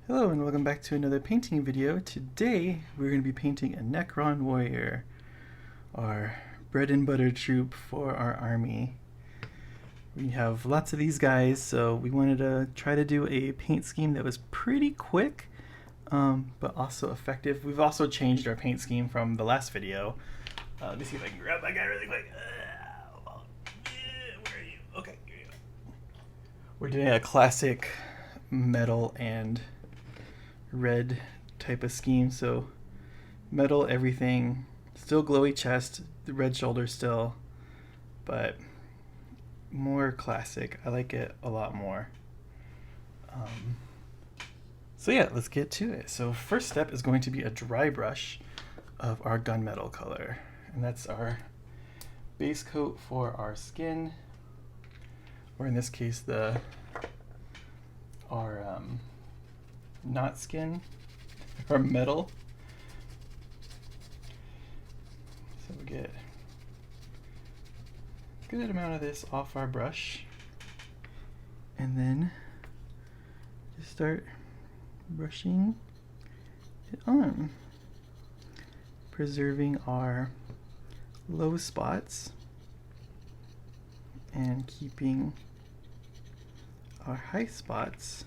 Hello and welcome back to another painting video. Today we're going to be painting a Necron Warrior, our bread and butter troop for our army. We have lots of these guys, so we wanted to try to do a paint scheme that was pretty quick, but also effective. We've also changed our paint scheme from the last video. Let me see if I can grab my guy really quick. Where are you? Okay, here you go. We're doing a classic metal and red type of scheme, so metal everything, still glowy chest, the red shoulder still, but more classic. I like it a lot more. So yeah, let's get to it. So first step is going to be a dry brush of our gunmetal color, and that's our base coat for our skin, or in this case our not skin, or metal. So we get a good amount of this off our brush, and then just start brushing it on, preserving our low spots and keeping our high spots.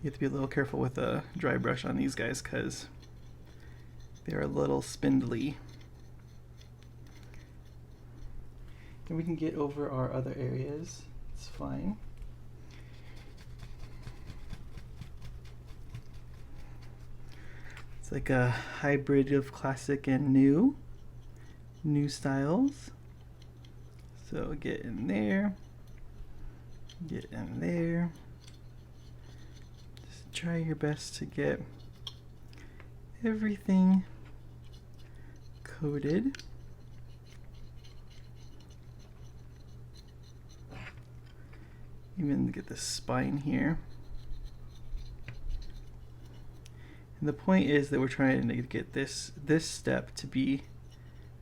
You have to be a little careful with a dry brush on these guys because they're a little spindly. And we can get over our other areas, it's fine. It's like a hybrid of classic and new styles. So get in there, get in there. Try your best to get everything coated. Even get the spine here. And the point is that we're trying to get this step to be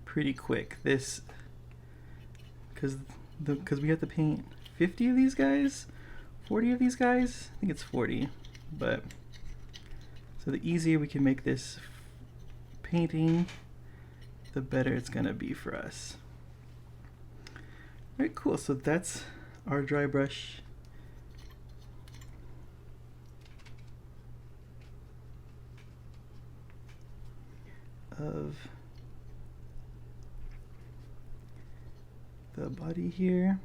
pretty quick. Because we have to paint 50 of these guys, 40 of these guys. I think it's 40. But so the easier we can make this painting, the better it's gonna be for us. Alright, cool. So that's our dry brush. Of the body here.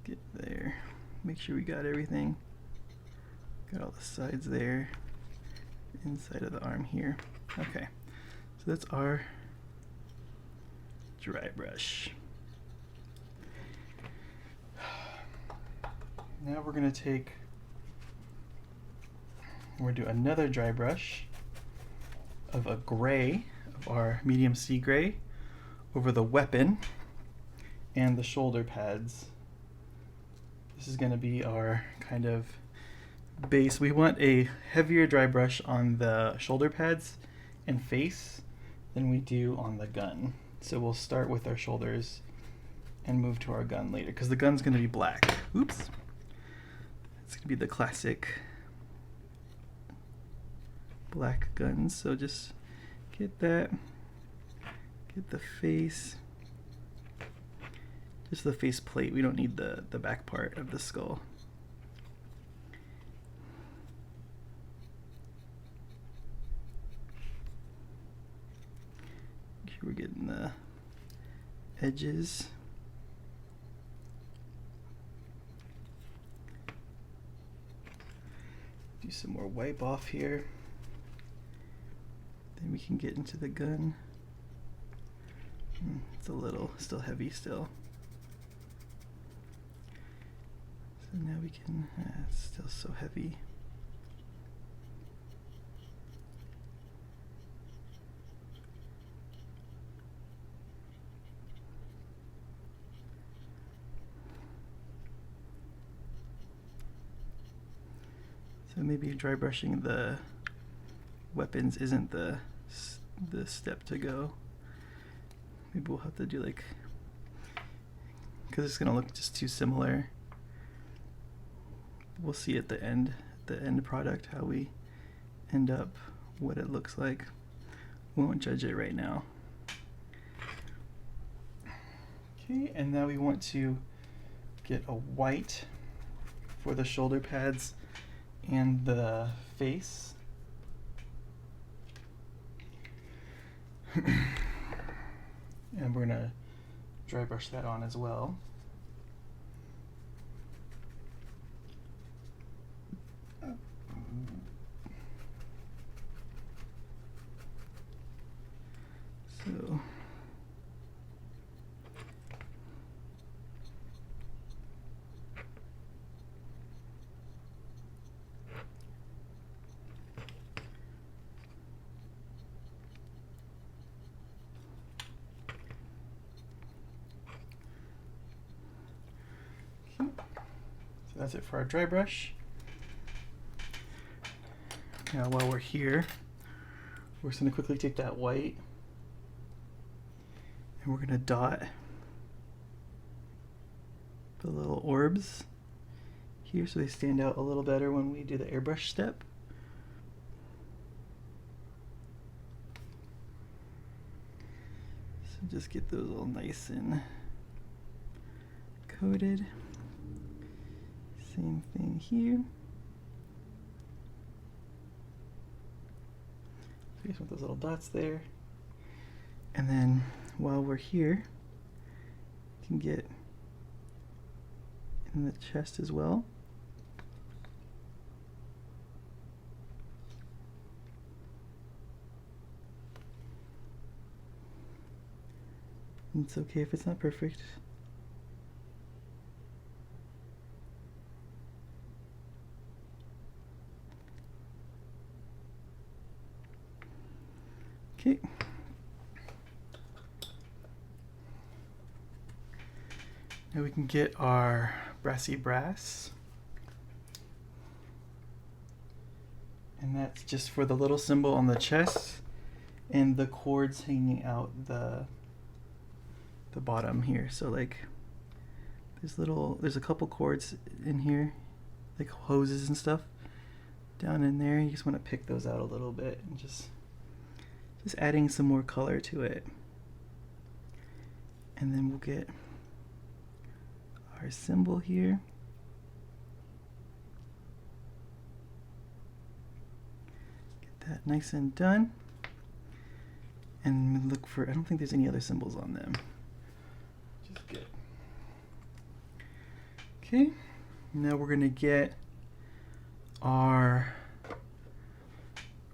Get there. Make sure we got everything. Got all the sides there. Inside of the arm here. Okay. So that's our dry brush. Now we're going to do another dry brush of a gray, of our medium sea gray, over the weapon and the shoulder pads. This is going to be our kind of base. We want a heavier dry brush on the shoulder pads and face than we do on the gun. So we'll start with our shoulders and move to our gun later, because the gun's going to be black. Oops. It's going to be the classic black guns. So just get that, get the face. Just the face plate, we don't need the back part of the skull. Make sure we're getting the edges. Do some more wipe off here. Then we can get into the gun. It's a little still heavy still. So now we can, it's still so heavy. So maybe dry brushing the weapons isn't the step to go. Maybe we'll have to do like because it's gonna look just too similar. We'll see at the end product how we end up, what it looks like. We won't judge it right now. Okay, and now we want to get a white for the shoulder pads and the face. And we're gonna dry brush that on as well. So that's it for our dry brush. Now while we're here, we're just going to quickly take that white and we're going to dot the little orbs here so they stand out a little better when we do the airbrush step. So just get those all nice and coated. Same thing here. So you just want those little dots there. And then while we're here, you can get in the chest as well. It's okay if it's not perfect. Okay. Now we can get our brassy brass. And that's just for the little symbol on the chest and the cords hanging out the bottom here. So like there's a couple cords in here, like hoses and stuff down in there. You just want to pick those out a little bit and just adding some more color to it. And then we'll get our symbol here. Get that nice and done. And look for, I don't think there's any other symbols on them. Just good. Okay, now we're gonna get our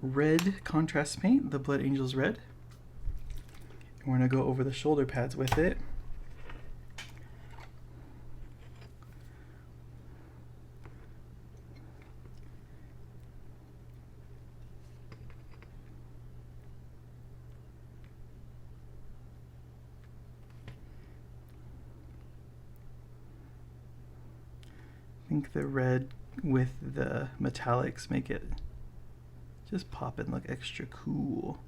red contrast paint, the Blood Angels Red. And we're gonna go over the shoulder pads with it. I think the red with the metallics make it just pop and look extra cool.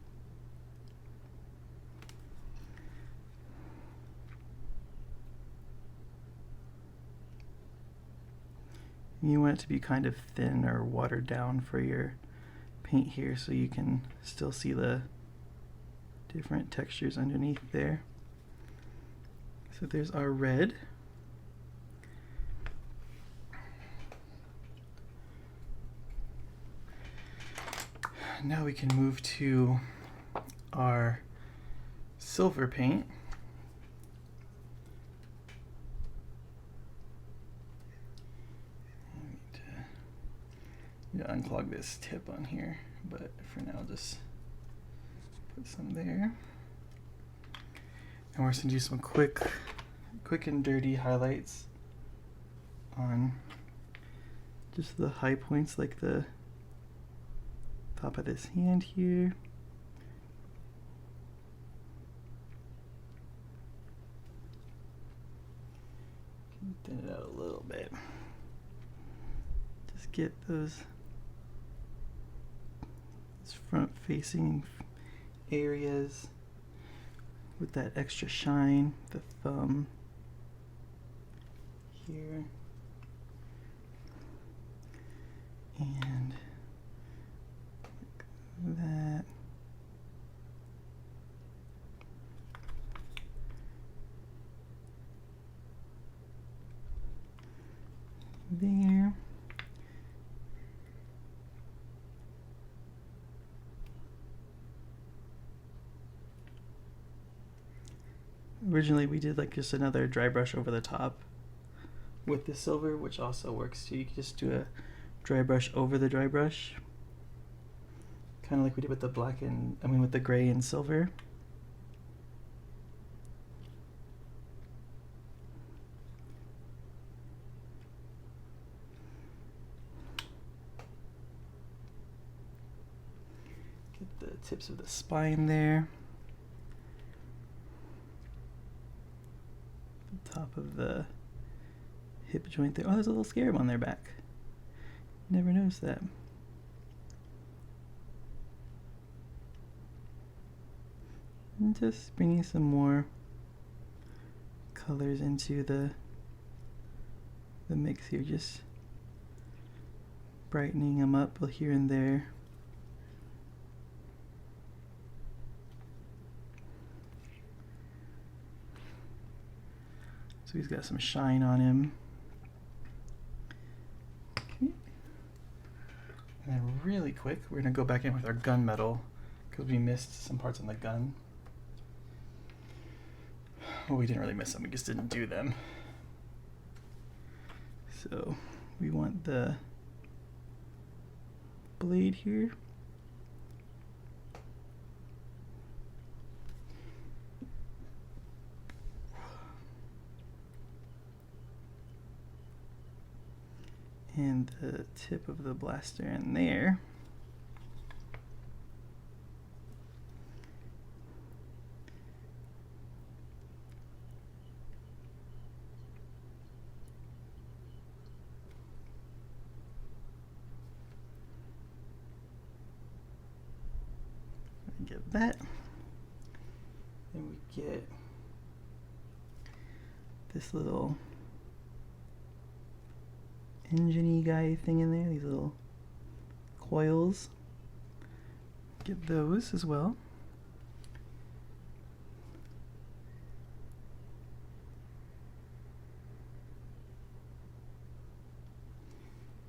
You want it to be kind of thin or watered down for your paint here so you can still see the different textures underneath there. So there's our red. Now we can move to our silver paint. I need to unclog this tip on here, but for now just put some there. And we're just gonna do some quick and dirty highlights on just the high points, like the top of this hand here. Thin it out a little bit. Just get those front facing areas with that extra shine, the thumb, here. And like that. There. Originally we did like just another dry brush over the top with the silver, which also works too. You can just do a dry brush over the dry brush, kind of like we did with the black and with the gray and silver. Get the tips of the spine there. The top of the hip joint there. Oh, there's a little scarab on their back. Never noticed that. And just bringing some more colors into the mix here, just brightening them up here and there. So he's got some shine on him. Okay. And then really quick, we're gonna go back in with our gunmetal because we missed some parts on the gun. Well, we didn't really miss them, we just didn't do them. So we want the blade here. And the tip of the blaster in there. Get that. Then we get this little engine-y guy thing in there, these little coils. Get those as well.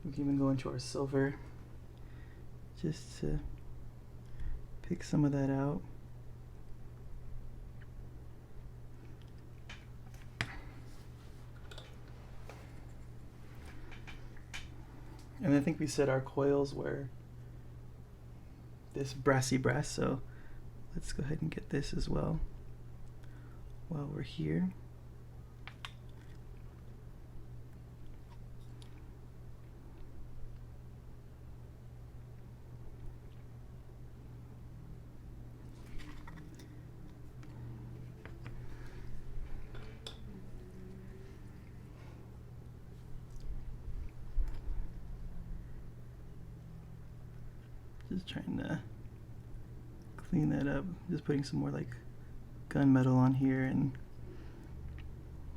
We can even go into our silver just to pick some of that out. And I think we said our coils were this brassy brass, so let's go ahead and get this as well while we're here. Just trying to clean that up. Just putting some more like gunmetal on here and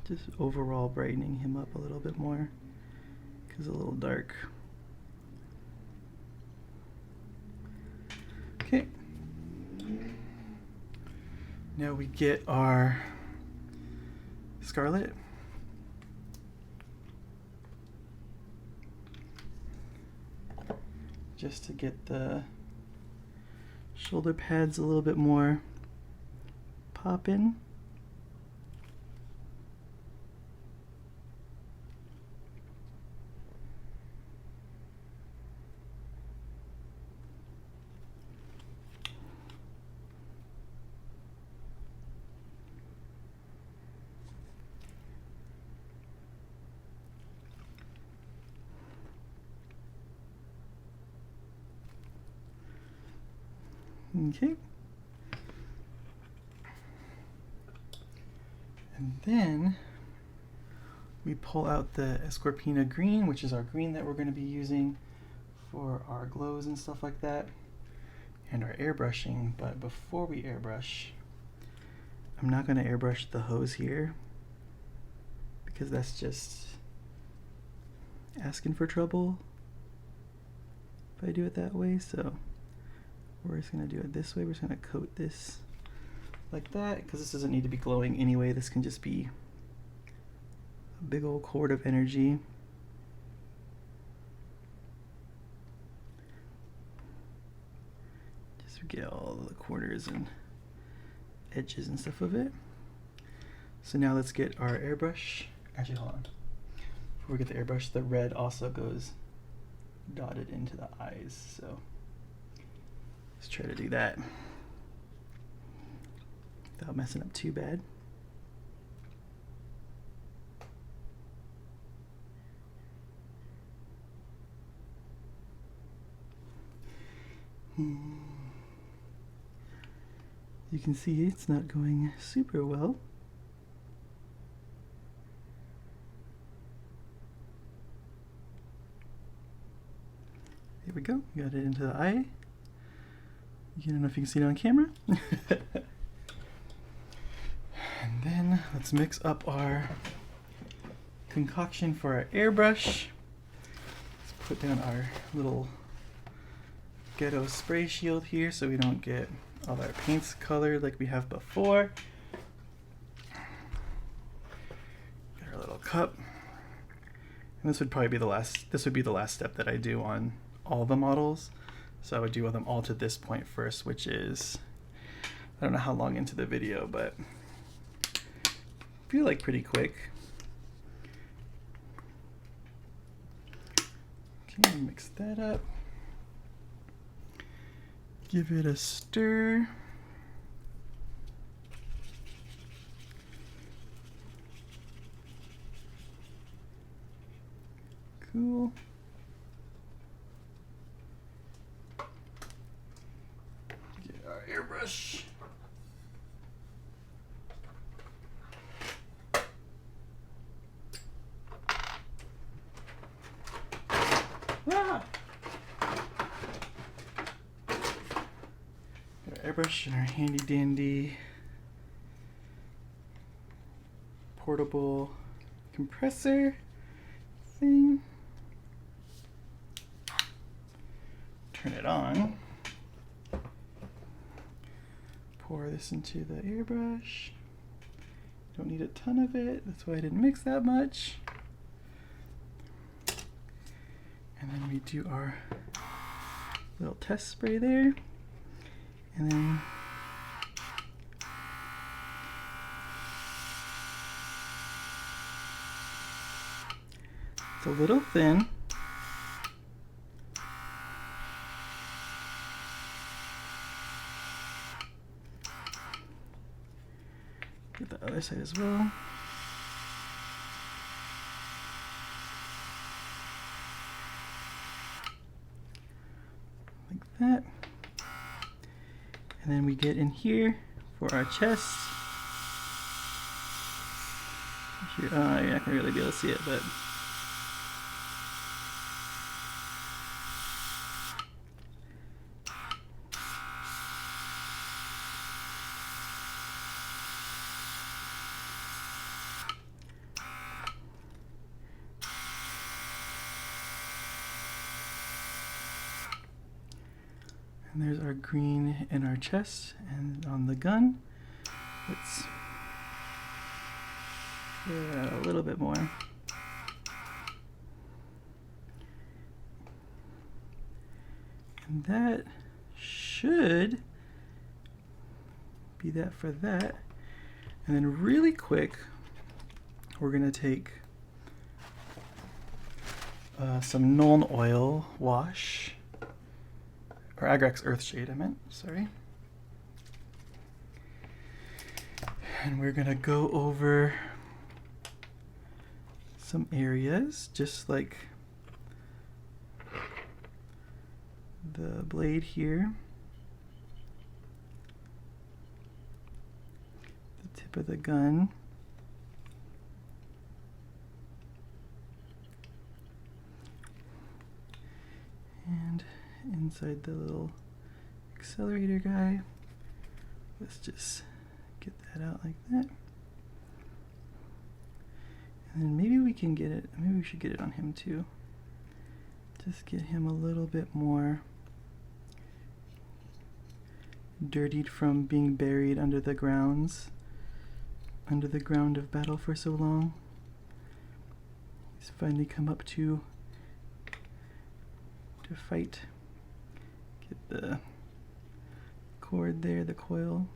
just overall brightening him up a little bit more because a little dark. Okay. Now we get our scarlet. Just to get the shoulder pads a little bit more poppin'. Okay. And then we pull out the Escorpina green, which is our green that we're going to be using for our glows and stuff like that, and our airbrushing. But before we airbrush, I'm not going to airbrush the hose here because that's just asking for trouble if I do it that way. So we're just going to do it this way. We're just going to coat this like that, because this doesn't need to be glowing anyway. This can just be a big old cord of energy. Just get all the corners and edges and stuff of it. So now let's get our airbrush. Actually, hold on. Before we get the airbrush, the red also goes dotted into the eyes. So let's try to do that without messing up too bad. You can see it's not going super well. There we go, got it into the eye. I don't know if you can see it on camera. And then let's mix up our concoction for our airbrush. Let's put down our little ghetto spray shield here so we don't get all our paints colored like we have before. Get our little cup. And this would probably be the last step that I do on all the models. So I would do them all to this point first, which is, I don't know how long into the video, but I feel like pretty quick. Okay, mix that up. Give it a stir. Cool. Get our airbrush. Ah! Airbrush and our handy dandy portable compressor thing. Turn it on. Pour this into the airbrush. Don't need a ton of it, that's why I didn't mix that much. And then we do our little test spray there. And then it's a little thin. Get the other side as well. Like that. And then we get in here for our chest. Here, you're not gonna really be able to see it, but and there's our green in our chest, and on the gun, let's get out a little bit more. And that should be that for that. And then really quick, we're gonna take some Nuln Oil wash. Or Agrax Earthshade, I meant, sorry. And we're gonna go over some areas, just like the blade here, the tip of the gun, and inside the little accelerator guy. Let's just get that out like that. And then maybe we can get it, maybe we should get it on him too. Just get him a little bit more dirtied from being buried under the ground of battle for so long. He's finally come up to fight. Get the cord there, the coil.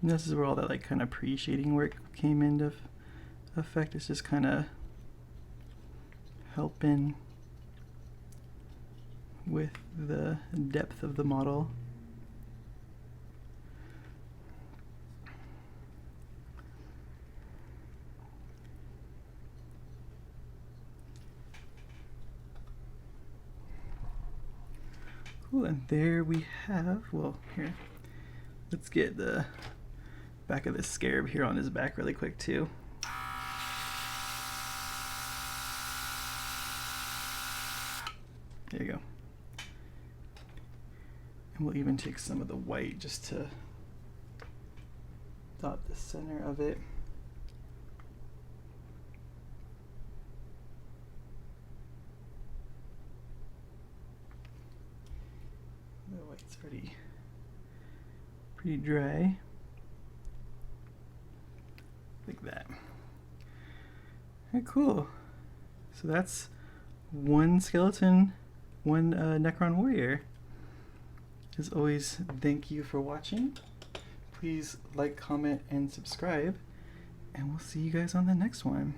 And this is where all that like kind of pre-shading work came into effect. It's just kind of helping with the depth of the model. Cool, and there we have, well, here, let's get the back of this scarab here on his back really quick too. There you go. And we'll even take some of the white just to dot the center of it. The white's pretty dry. Like that. Alright, cool. So that's one skeleton, one Necron Warrior. As always, thank you for watching. Please like, comment, and subscribe. And we'll see you guys on the next one.